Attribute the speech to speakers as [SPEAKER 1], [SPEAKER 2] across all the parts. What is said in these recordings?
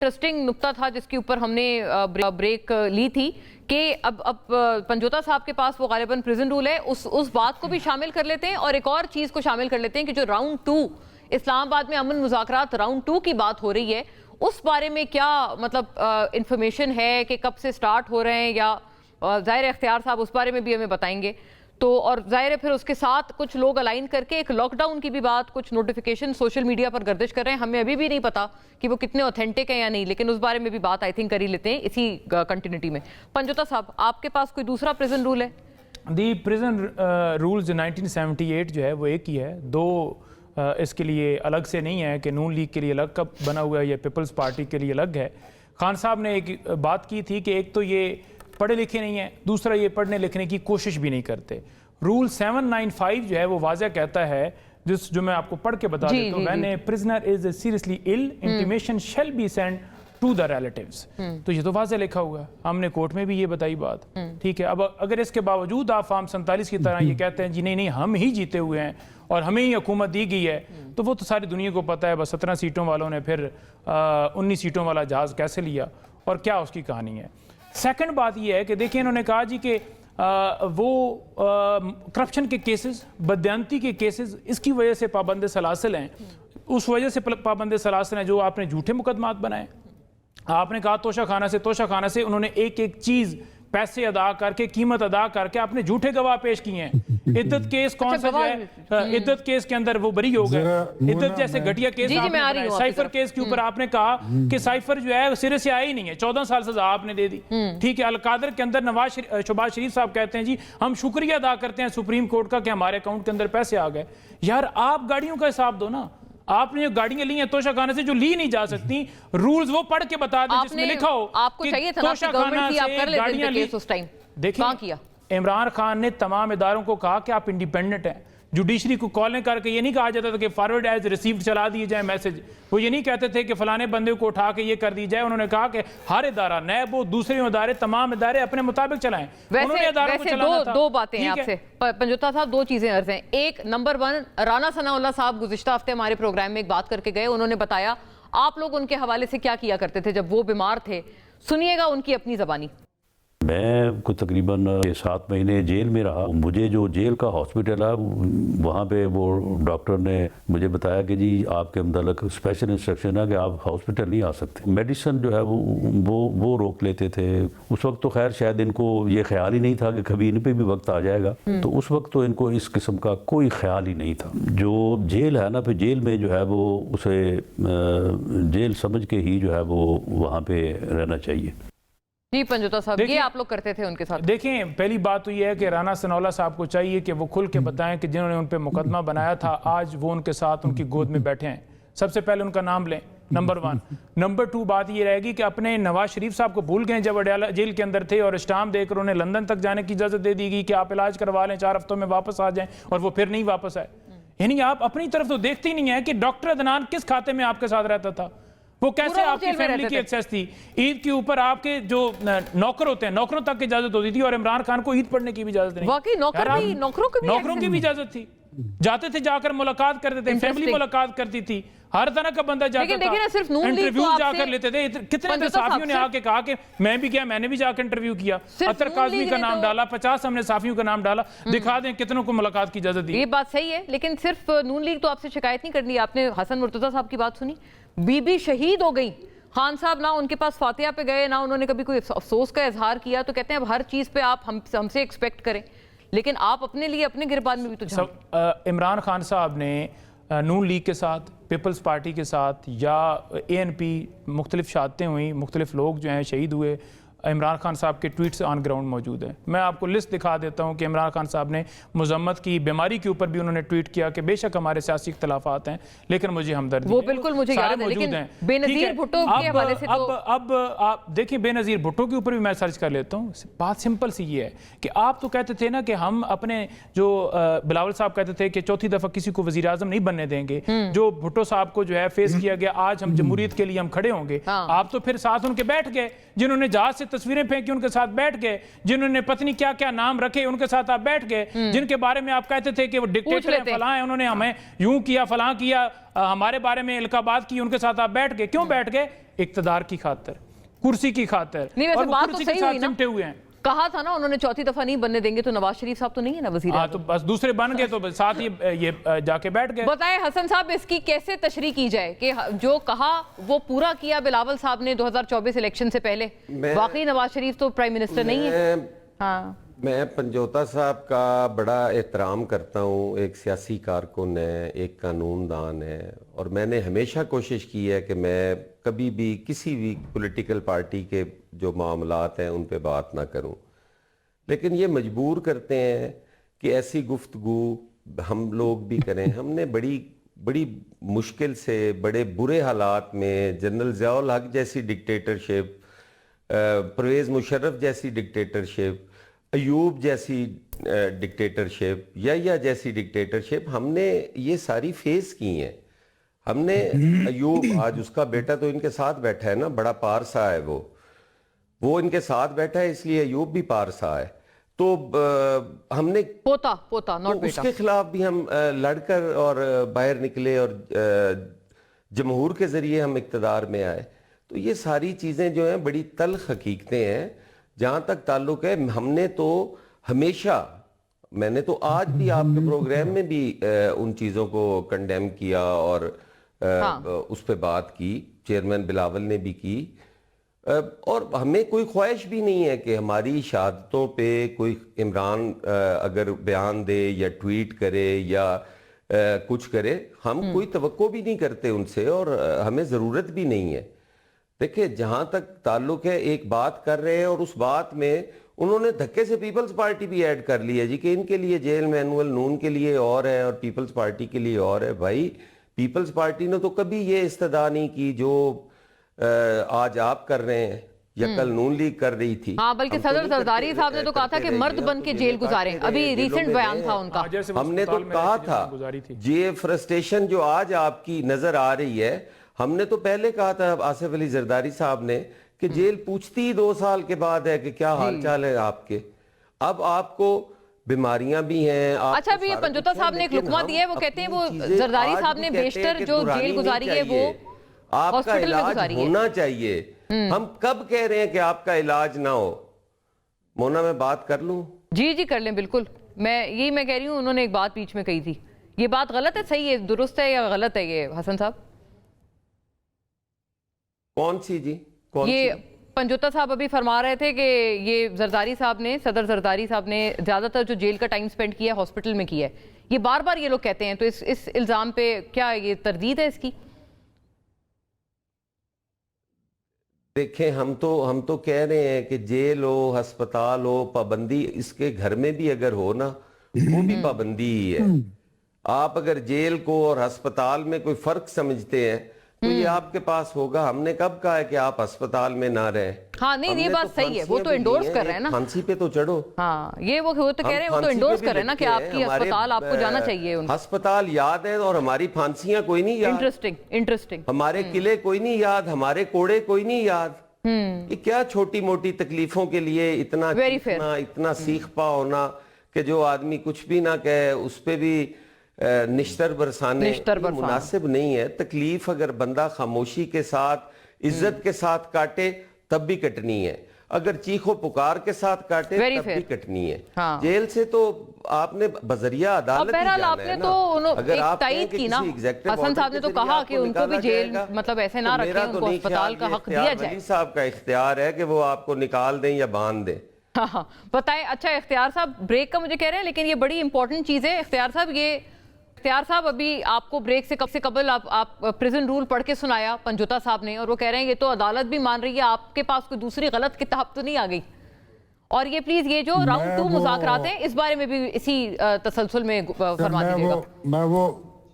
[SPEAKER 1] Interesting نقطہ تھا جس کے اوپر ہم نے بریک لی تھی کہ اب پنجوتا صاحب کے پاس وہ غالباً پریزن رول ہے، اس بات کو بھی شامل کر لیتے ہیں اور ایک اور چیز کو شامل کر لیتے ہیں کہ جو راؤنڈ 2 اسلام آباد میں امن مذاکرات راؤنڈ 2 کی بات ہو رہی ہے، اس بارے میں کیا مطلب انفارمیشن ہے کہ کب سے سٹارٹ ہو رہے ہیں، یا ظاہر اختیار صاحب اس بارے میں بھی ہمیں بتائیں گے تو، اور ظاہر ہے پھر اس کے ساتھ کچھ لوگ الائن کر کے ایک لاک ڈاؤن کی بھی بات، کچھ نوٹیفیکیشن سوشل میڈیا پر گردش کر رہے ہیں، ہمیں ابھی بھی نہیں پتا کہ وہ کتنے اوتھینٹک ہیں یا نہیں، لیکن اس بارے میں بھی بات آئی تھنک کر ہی لیتے ہیں اسی کنٹینیوٹی میں۔ پنجوتا صاحب، آپ کے پاس کوئی دوسرا پریزن رول ہے؟
[SPEAKER 2] دی پریزن رولز 1978 جو ہے وہ ایک ہی ہے، دو اس کے لیے الگ سے نہیں ہے کہ نون لیگ کے لیے الگ کب بنا ہوا ہے یا پیپلز پارٹی کے لیے الگ ہے۔ خان صاحب نے ایک بات کی تھی کہ ایک تو یہ پڑھے لکھے نہیں ہیں، دوسرا یہ پڑھنے لکھنے کی کوشش بھی نہیں کرتے۔ رول 795 جو ہے وہ واضح کہتا ہے، جو میں آپ کو پڑھ کے بتا دیتا ہوں، when a prisoner is seriously ill, intimation shall be sent to the relatives۔ تو یہ تو واضح لکھا ہوا ہے، ہم نے کورٹ میں بھی یہ بتائی بات، ٹھیک ہے۔ اب اگر اس کے باوجود آپ فارم 47 کی طرح یہ کہتے ہیں جی نہیں ہم ہی جیتے ہوئے ہیں اور ہمیں ہی حکومت دی گئی ہے، تو وہ تو ساری دنیا کو پتہ ہے بس 17 سیٹوں والوں نے پھر 19 سیٹوں والا جہاز کیسے لیا اور کیا اس کی کہانی ہے۔ سیکنڈ بات یہ ہے کہ دیکھیں انہوں نے کہا جی کہ وہ کرپشن کے کیسز، بددیانتی کے کیسز اس کی وجہ سے پابند سلاسل ہیں، اس وجہ سے پابند سلاسل ہیں جو آپ نے جھوٹے مقدمات بنائے۔ آپ نے کہا توشہ خانہ سے انہوں نے ایک چیز پیسے ادا کر کے، قیمت ادا کر کے آپ نے جھوٹے گواہ پیش کیے ہیں۔ عدت کیس کون سا جو ہے، عدت کیس کے اندر وہ بری ہو گئے، عدت جیسے گھٹیا کیس آپ نے بنائے۔ سائفر کیس کے اوپر آپ نے کہا کہ سائفر جو ہے سرے سے آیا ہی نہیں ہے، 14 سال سزا آپ نے دے دی، ٹھیک ہے۔ القادر کے اندر شہباز شریف صاحب کہتے ہیں جی ہم شکریہ ادا کرتے ہیں سپریم کورٹ کا کہ ہمارے اکاؤنٹ کے اندر پیسے آ گئے۔ یار آپ گاڑیوں کا حساب دو نا، آپ نے جو گاڑیاں لی ہیں توشہ خانہ سے جو لی نہیں جا سکتی، رولز وہ پڑھ کے بتا دیں جس میں لکھا ہو کہ توشہ خانہ سے گاڑیاں لی۔ دیکھیں عمران خان نے تمام اداروں کو کہا کہ آپ انڈیپینڈنٹ ہیں، جوڈیشری کو کالیں کر کے یہ نہیں کہا جاتا تھا کہ فارورڈ ایز ریسیوڈ چلا دیے جائیں میسج، وہ یہ نہیں کہتے تھے کہ فلانے بندے کو اٹھا کے یہ کر دی جائے، انہوں نے کہا کہ ہر ادارہ نیب ہو دوسرے ادارے تمام ادارے اپنے مطابق چلائیں۔
[SPEAKER 1] ویسے دو باتیں ہیں آپ سے پنجوتا صاحب، دو چیزیں عرض ہیں۔ ایک نمبر 1، رانا ثناء اللہ صاحب گزشتہ ہفتے ہمارے پروگرام میں ایک بات کر کے گئے، انہوں نے بتایا آپ لوگ ان کے حوالے سے کیا کیا کرتے تھے جب وہ بیمار تھے، سنیے گا ان کی اپنی زبانی۔
[SPEAKER 3] میں کو تقریباً 7 مہینے جیل میں رہا، مجھے جو جیل کا ہاسپٹل ہے وہاں پہ وہ ڈاکٹر نے مجھے بتایا کہ جی آپ کے متعلق اسپیشل انسٹرکشن ہے کہ آپ ہاسپٹل نہیں آ سکتے، میڈیسن جو ہے وہ روک لیتے تھے۔ اس وقت تو خیر شاید ان کو یہ خیال ہی نہیں تھا کہ کبھی ان پہ بھی وقت آ جائے گا، تو اس وقت تو ان کو اس قسم کا کوئی خیال ہی نہیں تھا۔ جو جیل ہے نا، پھر جیل میں جو ہے وہ اسے جیل سمجھ کے ہی جو ہے وہ وہاں پہ رہنا چاہیے۔
[SPEAKER 1] جی پنجوتا صاحب، یہ آپ لوگ کرتے تھے ان کے ساتھ؟
[SPEAKER 2] دیکھیں پہلی بات تو یہ ہے کہ رانا ثناء اللہ صاحب کو چاہیے کہ وہ کھل کے بتائیں کہ جنہوں نے ان پہ مقدمہ بنایا تھا آج وہ ان کے ساتھ ان کی گود میں بیٹھے ہیں، سب سے پہلے ان کا نام لیں، نمبر 1۔ نمبر 2 بات یہ رہے گی کہ اپنے نواز شریف صاحب کو بھول گئے جب اڈیالہ جیل کے اندر تھے اور اسٹامپ دے کر انہیں لندن تک جانے کی اجازت دے دی گئی کہ آپ علاج کروا لیں 4 ہفتوں میں واپس آ جائیں، اور وہ پھر نہیں واپس آئے۔ یعنی آپ اپنی طرف تو دیکھتے ہی نہیں ہیں کہ ڈاکٹر عدنان کس کھاتے میں آپ کے ساتھ رہتا تھا، وہ کیسے آپ کی فیملی کی ایکسیس تھی، عید کے اوپر آپ کے جو نوکر ہوتے ہیں نوکروں تک کی اجازت ہوتی تھی، اور عمران خان کو عید پڑھنے کی بھی اجازت نہیں۔
[SPEAKER 1] واقعی نوکروں
[SPEAKER 2] کی بھی اجازت تھی، جاتے تھے جا کر ملاقات کرتے تھے، فیملی ملاقات کرتی تھی، ہر طرح کا بندہ جاتا تھا، انٹرویو جا کر لیتے تھے۔ کتنے صحافیوں نے آ کے کہا کہ میں بھی کیا، میں نے بھی جا کے انٹرویو کیا، عطر کاظمی کا نام ڈالا، 50 ہم نے صحافیوں کا نام ڈالا، دکھا دیں کتنوں کو ملاقات کی اجازت دی۔
[SPEAKER 1] یہ بات صحیح ہے، لیکن صرف نون لیگ تو آپ سے شکایت نہیں کرنی۔ آپ نے حسن مرتضیٰ صاحب کی بات سنی، بی بی شہید ہو گئی، خان صاحب نہ ان کے پاس فاتحہ پہ گئے، نہ انہوں نے کبھی کوئی افسوس کا اظہار کیا، تو کہتے ہیں اب ہر چیز پہ آپ ہم سے ایکسپیکٹ کریں، لیکن آپ اپنے لیے اپنے گربان میں بھی تو
[SPEAKER 2] عمران خان صاحب نے نون لیگ کے ساتھ، پیپلز پارٹی کے ساتھ یا ANP مختلف شہادتیں ہوئیں، مختلف لوگ جو ہیں شہید ہوئے، عمران خان صاحب کے ٹویٹس آن گراؤنڈ موجود ہیں۔ میں آپ کو لسٹ دکھا دیتا ہوں کہ عمران خان صاحب نے مذمت کی بیماری کے اوپر بھی انہوں نے ٹویٹ کیا کہ بے شک ہمارے سیاسی اختلافات ہیں لیکن مجھے ہمدردی ہے،
[SPEAKER 1] وہ بالکل مجھے یاد ہے، لیکن بے نظیر بھٹو کے حوالے سے تو
[SPEAKER 2] اب آپ دیکھیں بے نظیر بھٹو کے اوپر بھی میں سرچ کر لیتا ہوں۔ بات سمپل سی یہ ہے کہ آپ تو کہتے تھے نا کہ ہم اپنے جو بلاول صاحب کہتے تھے کہ چوتھی دفعہ کسی کو وزیر اعظم نہیں بننے دیں گے، جو بھٹو صاحب کو جو ہے فیس کیا گیا، آج ہم جمہوریت کے لیے ہم کھڑے ہوں گے، آپ تو پھر ساتھ ان کے بیٹھ گئے، جنہوں نے جہاز سے تصویریں پھینکی ان کے ساتھ بیٹھ گئے، جنہوں نے پتنی کیا کیا نام رکھے ان کے ساتھ آپ بیٹھ گئے، جن کے بارے میں آپ کہتے تھے کہ وہ ڈکٹیٹر ہیں، فلاں ہیں، انہوں نے ہمیں یوں کیا فلاں کیا، ہمارے بارے میں القابات کی، ان کے ساتھ آپ بیٹھ گئے۔ کیوں بیٹھ گئے؟ इक़्तिदार की खातिर, कुर्सी की खातिर,
[SPEAKER 1] नहीं, वैसे
[SPEAKER 2] और वो
[SPEAKER 1] बात तो
[SPEAKER 2] कुर्सी के
[SPEAKER 1] सही
[SPEAKER 2] साथ
[SPEAKER 1] हुई ना।
[SPEAKER 2] चिमटे हुए हैं।
[SPEAKER 1] कहा था ना उन्होंने चौथी दफा नहीं बनने देंगे, तो नवाज शरीफ साहब तो नहीं है ना वजीर
[SPEAKER 2] हाँ,
[SPEAKER 1] आज़म।
[SPEAKER 2] तो बस दूसरे बन गए तो साथ ये जाके बैठ गए।
[SPEAKER 1] बताएं हसन साहब, इसकी कैसे तशरीह की जाए कि जो कहा वो पूरा किया बिलावल साहब ने 2024 इलेक्शन से पहले? वाकई नवाज शरीफ तो प्राइम मिनिस्टर नहीं है। हाँ,
[SPEAKER 4] मैं पंजोता साहब का बड़ा एहतराम करता हूँ, एक सियासी कारकुन है, एक कानूनदान है, और मैंने हमेशा कोशिश की है कि मैं कभी भी किसी भी पॉलिटिकल पार्टी के जो मामलात हैं उन पे बात ना करूँ, लेकिन ये मजबूर करते हैं कि ऐसी गुफ्तगू हम लोग भी करें। हमने बड़ी मुश्किल से, बड़े बुरे हालात में जनरल ज़ियाउल हक जैसी डिक्टेटरशिप, परवेज़ मुशर्रफ जैसी डिक्टेटरशिप, अयूब जैसी डिक्टेटरशिप, या जैसी डिक्टेटरशिप, हमने ये सारी फेस की हैं। हमने अयूब, आज उसका बेटा तो इनके साथ बैठा है ना, बड़ा पारसा है वो इनके साथ बैठा है, इसलिए अयूब भी पारसा है। तो हमने
[SPEAKER 1] पोता नॉट
[SPEAKER 4] तो
[SPEAKER 1] बेटा।
[SPEAKER 4] उसके खिलाफ भी हम लड़कर और बाहर निकले, और जमहूर के जरिए हम इक़्तिदार में आए। तो ये सारी चीज़ें जो हैं बड़ी तल्ख हकीकतें हैं। जहाँ तक ताल्लुक़ है, हमने तो हमेशा, मैंने तो आज भी आपके प्रोग्राम में भी उन चीज़ों को कंडेम किया और उस पर बात की, चेयरमैन बिलावल ने भी की, और हमें कोई ख्वाहिश भी नहीं है कि हमारी शहादतों पे कोई इमरान अगर बयान दे या ट्वीट करे या कुछ करे, हम कोई तवक्को भी नहीं करते उनसे, और हमें ज़रूरत भी नहीं है। देखिए, जहाँ तक ताल्लुक है, एक बात कर रहे हैं और उस बात में उन्होंने धक्के से पीपल्स पार्टी भी ऐड कर ली है जी, कि इनके लिए जेल मैनुअल नून के लिए और है और पीपल्स पार्टी के लिए और है। भाई, पीपल्स पार्टी ने तो कभी ये इस्तदा नहीं की जो आज आप कर रहे हैं या कल नून लीग कर रही थी।
[SPEAKER 1] हाँ, बल्कि सदर जरदारी साहब ने तो कहा था कि मर्द बन के जेल गुजारें। अभी रिसेंट बयान था उनका।
[SPEAKER 4] हमने तो कहा था, ये फ्रस्ट्रेशन जो आज आपकी नजर आ रही है, हमने तो पहले कहा था आसिफ अली जरदारी साहब ने कि जेल पूछती ही 2 साल के बाद है कि क्या हाल चाल है आपके। अब आपको बीमारियां भी हैं।
[SPEAKER 1] अच्छा, अभी पंजोता साहब ने एक लुकमा दिया है, वो कहते हैं वो जरदारी साहब ने बेशतर जो जेल गुजारी है वो
[SPEAKER 4] आपका इलाज होना चाहिए। हम कब कह रहे हैं कि आपका इलाज ना हो? मोना, मैं बात कर लूं?
[SPEAKER 1] जी कर लें, बिल्कुल। मैं कह रही हूँ, उन्होंने एक बात बीच में कही थी, ये बात गलत है, सही है, दुरुस्त है या गलत है ये हसन साहब?
[SPEAKER 4] कौन सी जी?
[SPEAKER 1] ये पंजोता साहब अभी फरमा रहे थे कि ये जरदारी साहब ने, सदर जरदारी साहब ने ज्यादातर जो जेल का टाइम स्पेंड किया हॉस्पिटल में किया है, ये बार बार ये लोग कहते हैं, तो इस इल्जाम पे क्या ये तरदीद है इसकी?
[SPEAKER 4] देखें, हम तो कह रहे हैं कि जेल हो, अस्पताल हो, पाबंदी इसके घर में भी अगर हो ना, वो भी पाबंदी ही है। आप अगर जेल को और अस्पताल में कोई फर्क समझते हैं तो ये आपके पास होगा। हमने कब कहा है कि आप अस्पताल में ना रहे?
[SPEAKER 1] हाँ, नहीं, ये बात सही है, वो तो इंडोर्स कर रहे हैं ना।
[SPEAKER 4] फांसी पे तो चढ़ो।
[SPEAKER 1] हाँ, ये वो तो कह रहे हैं, वो तो इंडोर्स कर रहे हैं ना कि आपकी अस्पताल आपको जाना चाहिए।
[SPEAKER 4] अस्पताल याद है और हमारी फांसियां कोई नहीं याद।
[SPEAKER 1] इंटरेस्टिंग। हमारे
[SPEAKER 4] किले कोई नहीं याद, हमारे कोड़े कोई नहीं याद। ये क्या छोटी मोटी तकलीफों के लिए इतना सीख पा होना कि जो आदमी कुछ भी ना कहे उस पे भी निश्तर बरसाने मुनासिब नहीं है। तकलीफ अगर बंदा खामोशी के साथ, इज्जत के साथ काटे तब भी कटनी है, अगर चीखो पुकार के साथ काटे तब भी कटनी है। हाँ। जेल से तो आपने बजरिया अदालत ही जाना है ना।
[SPEAKER 1] अगर आप की ना, हसन साहब ने तो कहा कि उनको भी जेल मतलब ऐसे ना रखें, उनको अस्पताल का हक दिया जाए।
[SPEAKER 4] वली साहब का इख्तियार है कि वो आपको निकाल दें या बांध दें।
[SPEAKER 1] हाँ, बताएं। अच्छा, इख्तियार साहब ब्रेक का मुझे कह रहे हैं, लेकिन ये बड़ी इंपॉर्टेंट चीज है। इख्तियार साहब अभी आपको ब्रेक से कबल आप प्रिजन रूल पढ़ के सुनाया पंजोता साहब ने, और वो कह रहे हैं ये तो अदालत भी मान रही है, आपके पास कोई दूसरी गलत किताब तो नहीं आ गई। और ये प्लीज ये जो राउंड 2 मुज़ाकरात हैं, इस बारे में भी इसी तसलसल में फरमा दीजिएगा।
[SPEAKER 5] मैं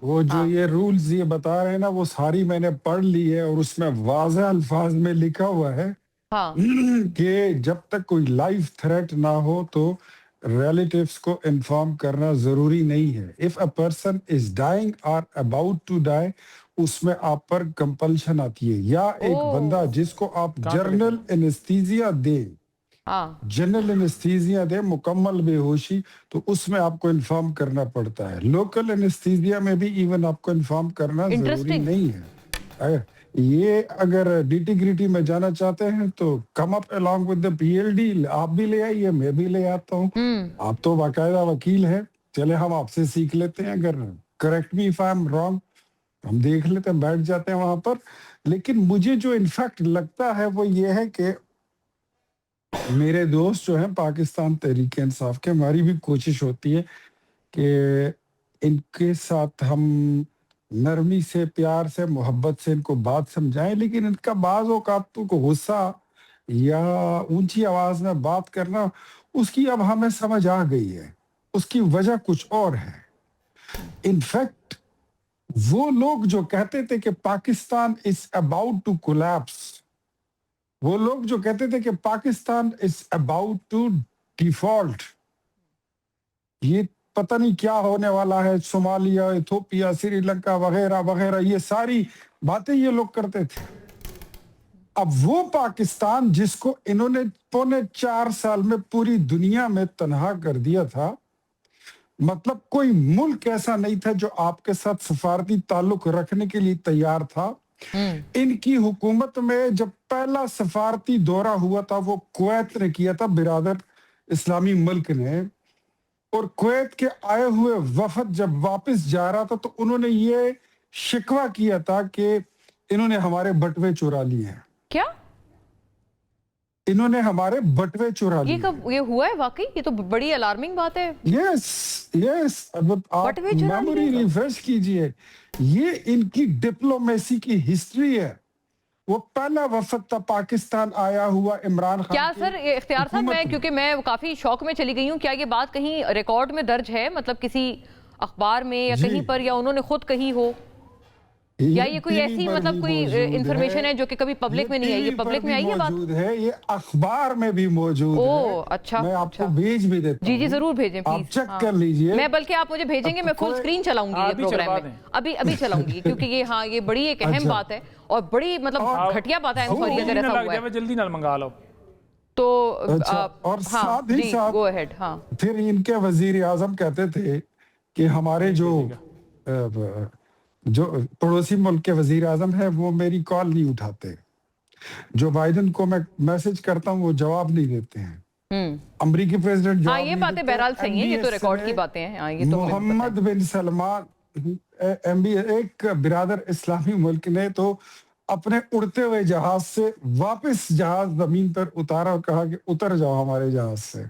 [SPEAKER 5] वो जो ये रूल्स ये बता रहे हैं ना, वो सारी मैंने पढ़ ली है और उसमें वाज़ेह अल्फाज में लिखा हुआ है कि जब तक कोई लाइफ थ्रेट ना हो तो रिलेटिव्स को इन्फॉर्म करना जरूरी नहीं है। If a person is dying or about to die, उसमें आप पर कंपल्शन आती है। या एक बंदा जिसको आप जनरल एनेस्थीसिया दे, मुकम्मल बेहोशी, तो उसमें आपको इन्फॉर्म करना पड़ता है। लोकल एनेस्थीसिया में भी इवन आपको इन्फॉर्म करना जरूरी नहीं है। ये अगर डिटी ग्रिटी में जाना चाहते हैं तो come up along with the PLD, आप भी ले आइए, मैं भी ले आता हूँ। आप तो बाकायदा वकील है, चले हम आपसे सीख लेते हैं, अगर correct me if I am wrong, हम देख लेते हैं, बैठ जाते हैं वहां पर। लेकिन मुझे जो इनफैक्ट लगता है वो ये है कि मेरे दोस्त जो हैं पाकिस्तान तहरीक इंसाफ के, हमारी भी कोशिश होती है कि इनके साथ हम नरमी से, प्यार से, मोहब्बत से इनको बात समझाएं, लेकिन इनका बाज़ औक़ात को गुस्सा या ऊंची आवाज में बात करना, उसकी अब हमें समझ आ गई है, उसकी वजह कुछ और है। इनफैक्ट वो लोग जो कहते थे कि Pakistan is about to collapse, वो लोग जो कहते थे कि Pakistan is about to default, ये पता नहीं क्या होने वाला है, सोमालिया, इथोपिया, श्रीलंका वगैरह वगैरह, ये सारी बातें ये लोग करते थे। अब वो पाकिस्तान जिसको इन्होंने 4.25 साल में पूरी दुनिया में तनहा कर दिया था, मतलब कोई मुल्क ऐसा नहीं था जो आपके साथ सफारती ताल्लुक रखने के लिए तैयार था। इनकी हुकूमत में जब पहला सफारती दौरा हुआ था वो कुवैत ने किया था, बिरादर इस्लामी मुल्क ने, और कुवैत के आए हुए वफद जब वापस जा रहा था तो उन्होंने ये शिकवा किया था कि इन्होंने हमारे बटवे चुरा लिए हैं।
[SPEAKER 1] क्या?
[SPEAKER 5] इन्होंने हमारे बटवे चुरा लिए।
[SPEAKER 1] ये कब ये हुआ है वाकई? ये तो बड़ी अलार्मिंग बात है।
[SPEAKER 5] यस अब आप मेमोरी रिफ्रेश कीजिए, ये इनकी डिप्लोमेसी की हिस्ट्री है। वो पहला वफद था पाकिस्तान आया हुआ इमरान खान।
[SPEAKER 1] क्या सर इख्तियार साहब, क्योंकि मैं काफी शौक में चली गई हूँ, क्या ये बात कहीं रिकॉर्ड में दर्ज है, मतलब किसी अखबार में या कहीं पर, या उन्होंने खुद कही हो, या ये कोई ऐसी मतलब कोई इंफॉर्मेशन है जो कि कभी पब्लिक में नहीं आई? ये पब्लिक में आई है बात?
[SPEAKER 5] मौजूद है, ये अखबार में भी मौजूद है।
[SPEAKER 1] अच्छा,
[SPEAKER 5] मैं आपको भेज भी देता हूं।
[SPEAKER 1] जी जरूर भेजें प्लीज,
[SPEAKER 5] आप चेक कर लीजिए।
[SPEAKER 1] मैं बल्कि आप मुझे भेजेंगे, मैं फुल स्क्रीन चलाऊंगी ये प्रोग्राम में, अभी चलाऊंगी, क्योंकि ये हाँ ये बड़ी एक अहम बात है और बड़ी मतलब घटिया बात है। सॉरी अगर ऐसा हुआ है
[SPEAKER 2] जल्दी ना मंगा लो
[SPEAKER 1] तो।
[SPEAKER 5] और साथ ही साथ
[SPEAKER 1] गो अहेड। हाँ,
[SPEAKER 5] फिर इनके वजीर आजम कहते थे कि हमारे जो पड़ोसी मुल्क के वजीर आजम है वो मेरी कॉल नहीं उठाते, जो बाइडन को मैं मैसेज करता हूँ वो जवाब नहीं देते हैं, अमेरिकी प्रेसिडेंट।
[SPEAKER 1] हाँ, ये बातें बहरहाल सही हैं, ये तो रिकॉर्ड की बातें हैं। हाँ, ये तो
[SPEAKER 5] मोहम्मद बिन सलमान एक बिरादर इस्लामी मुल्क ने तो अपने उड़ते हुए जहाज से वापस जहाज जमीन पर उतारा और कहा कि उतर जाओ हमारे जहाज से।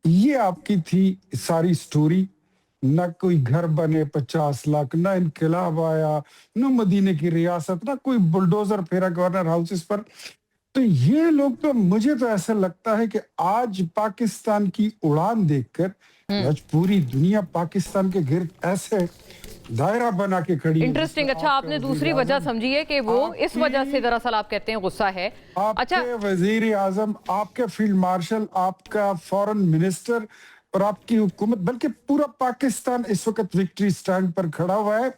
[SPEAKER 5] ये आपकी थी सारी स्टोरी। न कोई घर बने 50 लाख, न इनकलाब आया, न मदीने की रियासत, न कोई बुलडोजर फेरा गवर्नर हाउसेस पर। तो ये लोग तो, मुझे तो ऐसा लगता है कि आज पाकिस्तान की उड़ान देखकर आज पूरी दुनिया पाकिस्तान के गिर्द ऐसे दायरा बना के खड़ी।
[SPEAKER 1] इंटरेस्टिंग। अच्छा, आपने दूसरी वजह समझी है कि वो इस वजह से दरअसल आप कहते हैं गुस्सा है।
[SPEAKER 5] अच्छा, वजीर आजम, आपके फील्ड मार्शल, आपका फॉरेन मिनिस्टर और आपकी हुकूमत, बल्कि पूरा पाकिस्तान इस वक्त विक्ट्री स्टैंड पर खड़ा हुआ है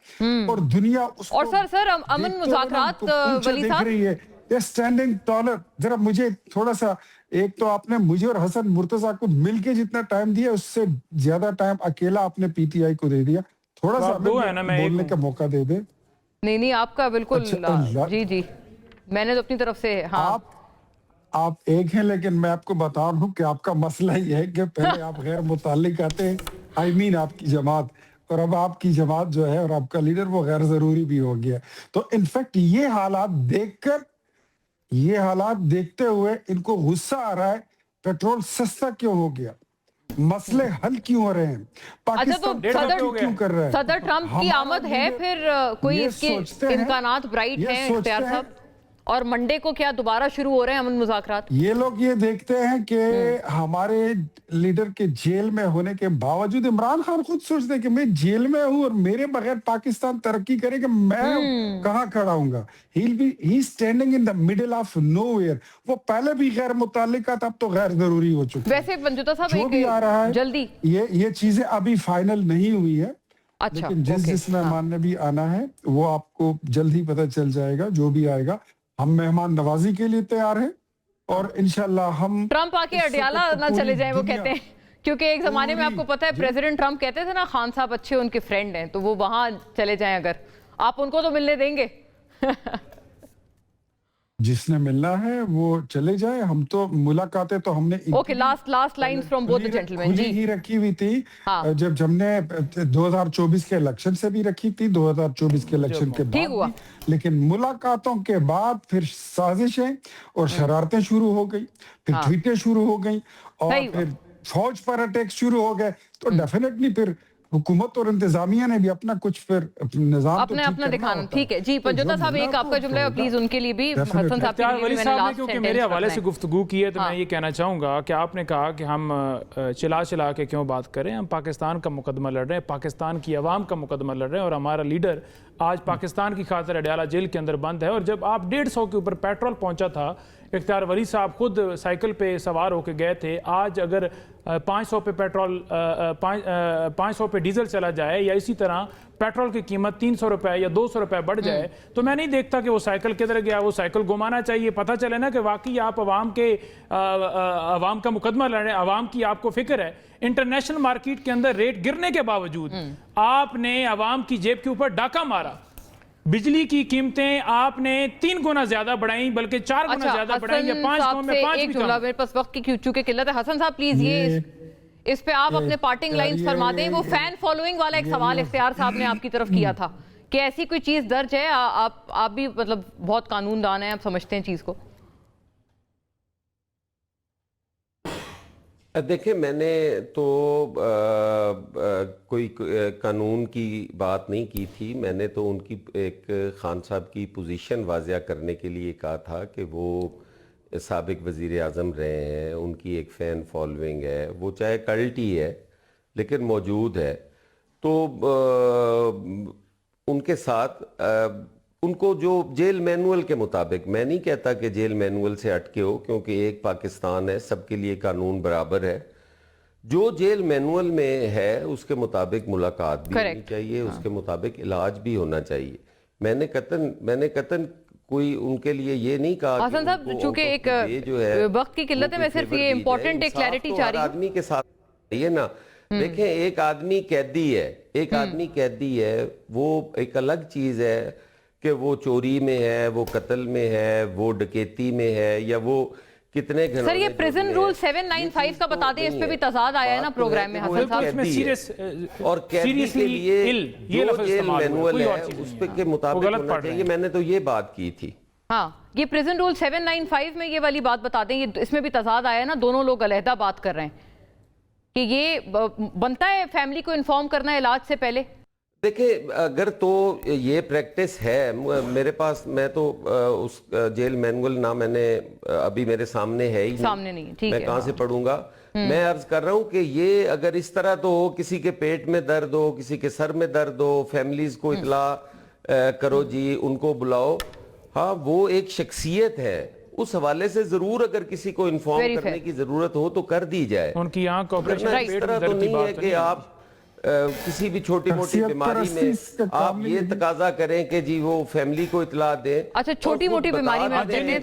[SPEAKER 5] और दुनिया उसको,
[SPEAKER 1] और सर अमन मुज़ाकरात वली साहब
[SPEAKER 5] रही है, ये स्टैंडिंग टॉलर। जरा मुझे थोड़ा सा, एक तो आपने मुझे और हसन मुर्तजा को मिलके जितना टाइम दिया उससे ज्यादा टाइम अकेला आपने पीटीआई को दे दिया। थोड़ा सा बोलने का मौका दे दे।
[SPEAKER 1] नहीं आपका बिल्कुल। जी मैंने तो अपनी तरफ से। हाँ,
[SPEAKER 5] आप एक हैं, लेकिन मैं आपको बता रहा हूँ कि आपका मसला ये है कि पहले आप गैर मुताल्लिक आते हैं, I mean आपकी जमात, और अब आपकी जमात जो है और आपका लीडर वो गैर जरूरी भी हो गया। तो इनफैक्ट ये हालात देखते हुए इनको गुस्सा आ रहा है, पेट्रोल सस्ता क्यों हो गया, मसले हल क्यों हो रहे हैं, पाकिस्तान क्यों कर रहा है।
[SPEAKER 1] सदर ट्रंप की आमद है, फिर कोई इसके इम्कानात ब्राइट हैं इख्तियार साहब, और मंडे को क्या दोबारा शुरू हो रहे हैं अमन मुज़ाकरात? ये
[SPEAKER 5] लोग ये देखते हैं कि हमारे लीडर के जेल में होने के बावजूद इमरान खान खुद सोचते हैं कि मैं जेल में हूं और मेरे बगैर पाकिस्तान तरक्की करेगा, मैं कहां खड़ा हूंगा। He standing in the middle of nowhere. वो पहले भी गैर मुताल्लिक था, अब तो गैर जरूरी हो चुका।
[SPEAKER 1] वैसे पंजुता साहब,
[SPEAKER 5] जो भी आ रहा है
[SPEAKER 1] जल्दी,
[SPEAKER 5] ये चीजें अभी फाइनल नहीं हुई है।
[SPEAKER 1] अच्छा,
[SPEAKER 5] लेकिन जिस मेहमान ने भी आना है वो आपको जल्द ही पता चल जाएगा। जो भी आएगा, हम मेहमान नवाजी के लिए तैयार हैं और इंशाल्लाह हम।
[SPEAKER 1] ट्रंप आके अडियाला ना चले जाएं, वो कहते हैं, क्योंकि एक जमाने में आपको पता है प्रेसिडेंट ट्रंप कहते थे ना, खान साहब अच्छे उनके फ्रेंड हैं, तो वो वहां चले जाएं, अगर आप उनको तो मिलने देंगे।
[SPEAKER 5] जिसने मिलना है वो चले जाए, हम तो मुलाकातें तो हमने
[SPEAKER 1] okay, last lines from both the gentleman
[SPEAKER 5] खुली
[SPEAKER 1] जी।
[SPEAKER 5] ही रखी हुई थी।
[SPEAKER 1] हाँ।
[SPEAKER 5] जब हमने 2024 के इलेक्शन से भी रखी थी, 2024 के इलेक्शन के
[SPEAKER 1] ठीक हुआ।
[SPEAKER 5] बाद भी, लेकिन मुलाकातों के बाद फिर साजिशें और शरारतें शुरू हो गई, फिर ट्वीटें शुरू हो गई और
[SPEAKER 1] सही हुआ।
[SPEAKER 5] फिर फौज पर अटैक शुरू हो गए। तो डेफिनेटली फिर हुकूमत और इंतजामिया ने भी अपना कुछ फिर निजाम तो
[SPEAKER 1] अपने
[SPEAKER 5] ठीक
[SPEAKER 1] अपना
[SPEAKER 5] करना
[SPEAKER 1] दिखाना।
[SPEAKER 5] होता
[SPEAKER 1] ठीक है जी,
[SPEAKER 5] तो
[SPEAKER 1] पंजोता
[SPEAKER 5] जब
[SPEAKER 1] साहब एक
[SPEAKER 5] मिलना
[SPEAKER 1] आपका
[SPEAKER 5] तो
[SPEAKER 1] जुमला है,
[SPEAKER 5] होगा।
[SPEAKER 1] प्लीज उनके लिए भी, हसन
[SPEAKER 5] Definitely।
[SPEAKER 1] साहब के
[SPEAKER 2] यार
[SPEAKER 1] लिए
[SPEAKER 2] वली
[SPEAKER 1] भी मैंने
[SPEAKER 2] साहब ने
[SPEAKER 1] लास्ट
[SPEAKER 2] क्योंकि
[SPEAKER 1] सेंटेंस
[SPEAKER 2] मेरे हवाले
[SPEAKER 1] रखना
[SPEAKER 2] से
[SPEAKER 1] है।
[SPEAKER 2] गुफ्तगू की है तो
[SPEAKER 1] हाँ।
[SPEAKER 2] मैं ये कहना चाहूँगा कि आपने कहा कि हम चिल्ला चिल्ला के क्यों बात करें, हम पाकिस्तान का मुकदमा लड़ रहे हैं, पाकिस्तान की आवाम का मुकदमा लड़ रहे हैं और हमारा लीडर आज पाकिस्तान की खातिर अडयाला जेल के अंदर बंद है। और जब आप 150 के ऊपर पेट्रोल पहुंचा था, इख्तियार वली साहब खुद साइकिल पे सवार होकर गए थे, आज अगर 500 पे पेट्रोल 500 पे डीजल चला जाए या इसी तरह पेट्रोल की कीमत 300 रुपए या 200 रुपए बढ़ जाए तो मैं नहीं देखता कि वो साइकिल किधर गया। वो साइकिल घुमाना चाहिए, पता चले ना कि वाकई आप अवाम का मुकदमा लड़ रहे हैं, अवाम की आपको फिक्र है। इंटरनेशनल मार्केट के अंदर रेट गिरने के बावजूद आपने अवाम की जेब के ऊपर डाका मारा। बिजली की कीमतें आपने 3 गुना ज्यादा बढ़ाई, बल्कि 4 गुना ज्यादा बढ़ाई या 5 गुना में 5 भी
[SPEAKER 1] जुमला, मेरे पास वक्त की चूंकि किल्लत है। हसन साहब प्लीज ये इस पे आप अपने पार्टिंग लाइंस फरमा दें। वो फैन फॉलोइंग वाला एक सवाल इख्तियार साहब ने आपकी तरफ किया था कि ऐसी कोई चीज दर्ज है, आप भी मतलब बहुत कानूनदान हैं, आप समझते हैं चीज को।
[SPEAKER 4] देखिए, मैंने तो कोई कानून की बात नहीं की थी। मैंने तो उनकी एक खान साहब की पोजीशन वाज़िया करने के लिए कहा था कि वो साबिक वज़ीर आज़म रहे हैं, उनकी एक फ़ैन फॉलोइंग है, वो चाहे कल्ट ही है लेकिन मौजूद है। तो उनके साथ उनको जो जेल मैनुअल के मुताबिक, मैं नहीं कहता कि जेल मैनुअल से हटके हो, क्योंकि एक पाकिस्तान है, सबके लिए कानून बराबर है। जो जेल मैनुअल में है उसके मुताबिक मुलाकात भी होनी चाहिए, उसके मुताबिक इलाज भी होना चाहिए। मैंने कतन कोई उनके लिए ये नहीं कहा।
[SPEAKER 1] हसन साहब चूंकि एक
[SPEAKER 4] जो है
[SPEAKER 1] वक्त की किल्लत है, मैं सिर्फ ये इंपॉर्टेंट एक क्लैरिटी चाह रही हूं
[SPEAKER 4] आदमी के साथ ये ना देखें, एक आदमी कैदी है, एक आदमी कैदी है, वो एक अलग चीज है कि वो चोरी में है, वो कत्ल में है, वो डकैती में है, या वो कितने घरों
[SPEAKER 1] सर ये प्रिजन रूल 795 का बता दें, इस पे भी तजाद आया है ना प्रोग्राम में हसन साहब।
[SPEAKER 4] और कैदी के लिए जो जेल मैनुअल है उस पे के मुताबिक होना चाहिए। मैंने तो ये बात की थी।
[SPEAKER 1] हाँ, ये प्रिजन रूल 795 में ये वाली बात बता दें, ये इसमें भी तजाद आया है ना, दोनों लोग अलहदा बात कर रहे हैं कि ये बनता है फैमिली को इन्फॉर्म करना इलाज से पहले।
[SPEAKER 4] देखिए, अगर तो ये प्रैक्टिस है मेरे पास, मैं तो उस जेल मैनुअल ना मैंने अभी मेरे सामने है ही
[SPEAKER 1] सामने नहीं, ठीक है,
[SPEAKER 4] मैं कहाँ से पढ़ूंगा। मैं अर्ज कर रहा हूँ कि ये अगर इस तरह तो हो, किसी के पेट में दर्द हो, किसी के सर में दर्द हो, फैमिलीज को इतला करो जी, उनको बुलाओ। हाँ, वो एक शख्सियत है, उस हवाले से जरूर अगर किसी को इन्फॉर्म करने की जरूरत हो तो कर दी जाए।
[SPEAKER 2] उनकी आंख ऑपरेशन
[SPEAKER 4] इस तरह तो नहीं है कि आप किसी भी छोटी मोटी बीमारी में आप ये तकाजा करें कि जी वो फैमिली को इतला दें।
[SPEAKER 1] अच्छा, छोटी मोटी बीमारी में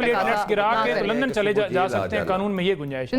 [SPEAKER 2] गिरा के लंदन चले जा सकते हैं, कानून में ये गुंजाइश है।